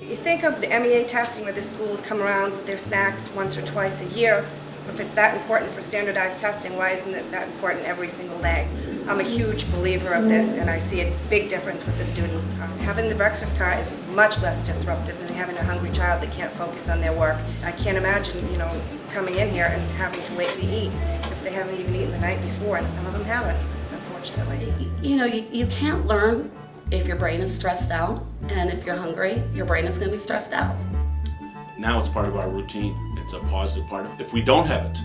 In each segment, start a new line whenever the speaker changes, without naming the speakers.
You think of the MEA testing where the schools come around with their snacks once or twice a year. If it's that important for standardized testing, why isn't it that important every single day? I'm a huge believer of this, and I see a big difference with the students. Having the breakfast cart is much less disruptive than having a hungry child that can't focus on their work. I can't imagine, coming in here and having to wait to eat if they haven't even eaten the night before, and some of them haven't, unfortunately.
You can't learn if your brain is stressed out, and if you're hungry, your brain is going to be stressed out.
Now it's part of our routine. It's a positive part of it. If we don't have it,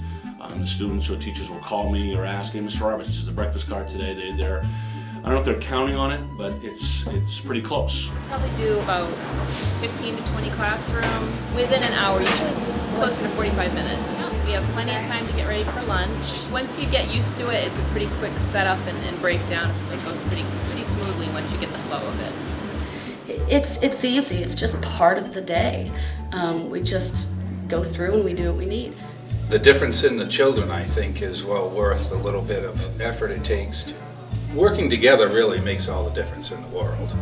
the students or teachers will call me or ask, "Hey, Mr. Roberts, is the breakfast cart today?" They're I don't know if they're counting on it, but it's pretty close.
Probably do about 15 to 20 classrooms within an hour, usually closer to 45 minutes. We have plenty of time to get ready for lunch. Once you get used to it, it's a pretty quick setup and breakdown. It goes pretty smoothly once you get the flow of it.
It's easy. It's just part of the day. We just go through and we do what we need.
The difference in the children, I think, is well worth the little bit of effort it takes. Working together really makes all the difference in the world.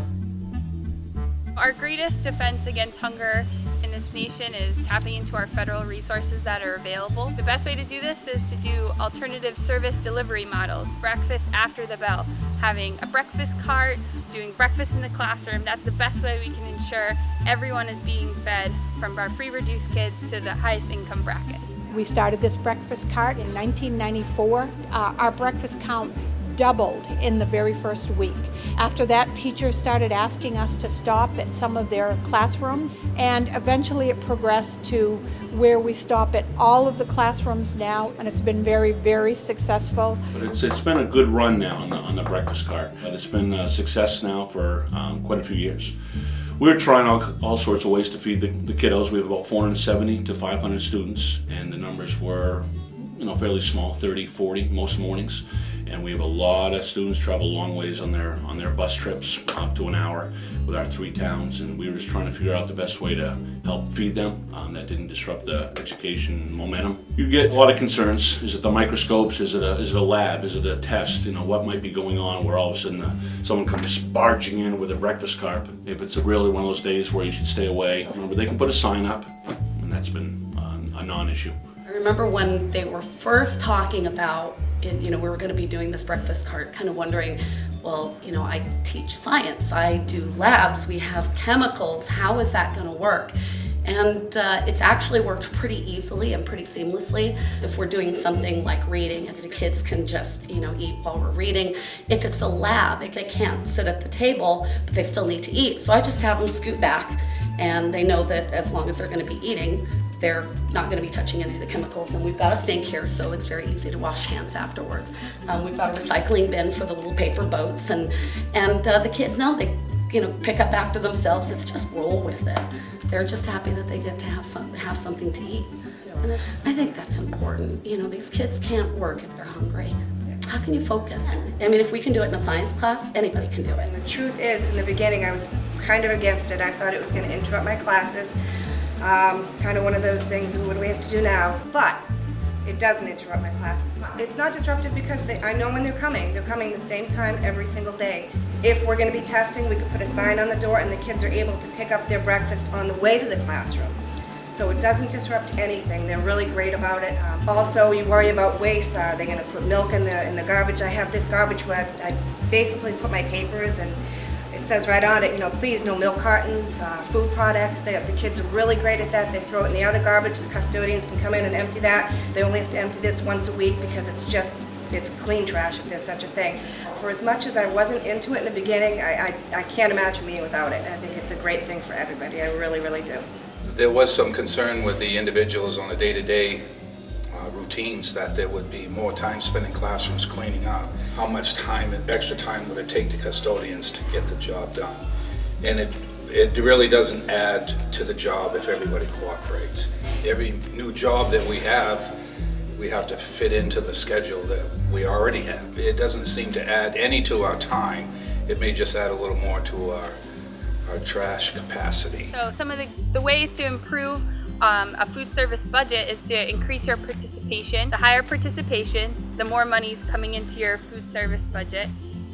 Our greatest defense against hunger in this nation is tapping into our federal resources that are available. The best way to do this is to do alternative service delivery models. Breakfast after the bell, having a breakfast cart, doing breakfast in the classroom. That's the best way we can ensure everyone is being fed, from our free reduced kids to the highest income bracket.
We started this breakfast cart in 1994. Our breakfast count doubled in the very first week. After that, teachers started asking us to stop at some of their classrooms, and eventually it progressed to where we stop at all of the classrooms now, and it's been very, very successful.
But it's been a good run now on the breakfast cart, but it's been a success now for quite a few years. We're trying all sorts of ways to feed the kiddos. We have about 470 to 500 students, and the numbers were fairly small, 30, 40 most mornings. And we have a lot of students travel long ways on their bus trips, up to an hour with our 3 towns, and we were just trying to figure out the best way to help feed them that didn't disrupt the education momentum. You get a lot of concerns. Is it the microscopes? Is it a lab? Is it a test? What might be going on where all of a sudden someone comes barging in with a breakfast cart? If it's really one of those days where you should stay away, remember they can put a sign up, and that's been a non-issue.
I remember when they were first talking about we were going to be doing this breakfast cart, kind of wondering, well, I teach science, I do labs, we have chemicals, how is that going to work? And it's actually worked pretty easily and pretty seamlessly. If we're doing something like reading, if the kids can just eat while we're reading. If it's a lab, they can't sit at the table, but they still need to eat. So I just have them scoot back, and they know that as long as they're going to be eating, they're not going to be touching any of the chemicals. And we've got a sink here, so it's very easy to wash hands afterwards. We've got a recycling bin for the little paper boats, and the kids know they pick up after themselves. It's just roll with it. They're just happy that they get to have something to eat. And I think that's important. These kids can't work if they're hungry. How can you focus? If we can do it in a science class, anybody can do it.
And the truth is, in the beginning, I was kind of against it. I thought it was going to interrupt my classes. Kind of one of those things, what do we have to do now? But it doesn't interrupt my classes. It's not disruptive because I know when they're coming the same time every single day. If we're going to be testing, we could put a sign on the door and the kids are able to pick up their breakfast on the way to the classroom. So it doesn't disrupt anything. They're really great about it. Also, you worry about waste. Are they going to put milk in the garbage? I have this garbage where I basically put my papers, and it says right on it, please no milk cartons, food products. The kids are really great at that. They throw it in the other garbage. The custodians can come in and empty that. They only have to empty this once a week because it's clean trash, if there's such a thing. For as much as I wasn't into it in the beginning, I can't imagine being without it. I think it's a great thing for everybody. I really, really do.
There was some concern with the individuals on the day-to-day routines that there would be more time spent in classrooms cleaning up. How much extra time would it take the custodians to get the job done? And it really doesn't add to the job if everybody cooperates. Every new job that we have to fit into the schedule that we already have. It doesn't seem to add any to our time. It may just add a little more to our trash capacity.
So some of the ways to improve a food service budget is to increase your participation. The higher participation, the more money's coming into your food service budget.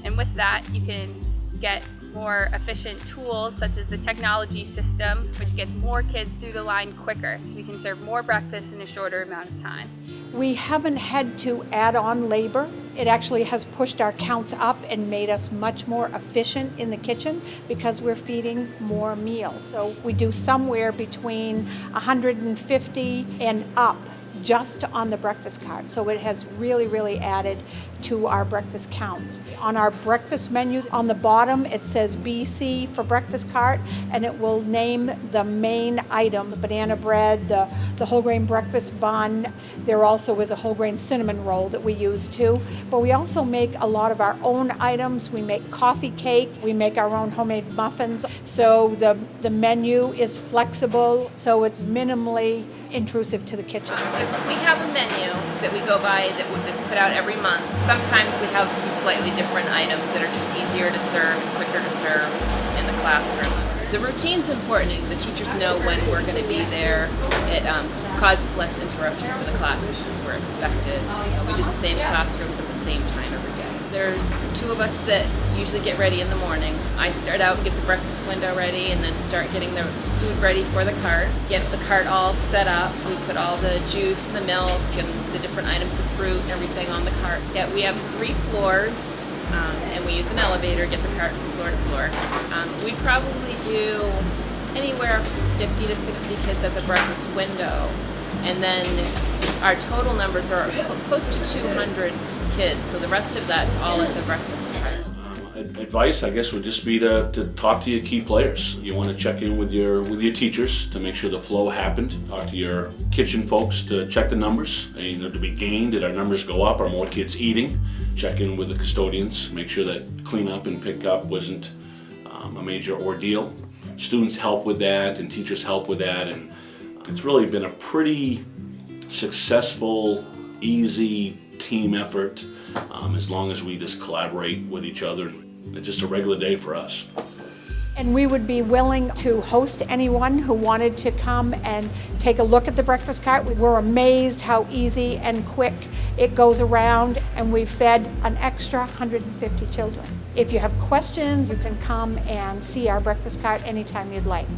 And with that, you can get more efficient tools such as the technology system, which gets more kids through the line quicker. We can serve more breakfast in a shorter amount of time.
We haven't had to add on labor. It actually has pushed our counts up and made us much more efficient in the kitchen because we're feeding more meals. So we do somewhere between 150 and up just on the breakfast cart. So it has really, really added to our breakfast counts. On our breakfast menu, on the bottom, it says BC for breakfast cart, and it will name the main item, the banana bread, the whole grain breakfast bun. There also is a whole grain cinnamon roll that we use too. But we also make a lot of our own items. We make coffee cake, we make our own homemade muffins. So the menu is flexible, so it's minimally intrusive to the kitchen.
We have a menu that we go by that's put out every month. Sometimes we have some slightly different items that are just easier to serve and quicker to serve in the classroom. The routine's important. The teachers know when we're going to be there. It causes less interruption for the classes as we're expected. We do the same classrooms at the same time every day. There's two of us that usually get ready in the mornings. I start out and get the breakfast window ready and then start getting the food ready for the cart. Get the cart all set up. We put all the juice and the milk and the different items of fruit and everything on the cart. Yeah, we have 3 floors. And we use an elevator to get the cart from floor to floor. We probably do anywhere from 50 to 60 kids at the breakfast window. And then our total numbers are close to 200 kids, so the rest of that's all at the breakfast cart.
Advice, I guess, would just be to talk to your key players. You want to check in with your teachers to make sure the flow happened. Talk to your kitchen folks to check the numbers. Did we gain? Did our numbers go up? Are more kids eating? Check in with the custodians. Make sure that cleanup and pickup wasn't a major ordeal. Students help with that, and teachers help with that, and it's really been a pretty successful, easy team effort. As long as we just collaborate with each other. It's just a regular day for us.
And we would be willing to host anyone who wanted to come and take a look at the breakfast cart. We're amazed how easy and quick it goes around, and we've fed an extra 150 children. If you have questions, you can come and see our breakfast cart anytime you'd like.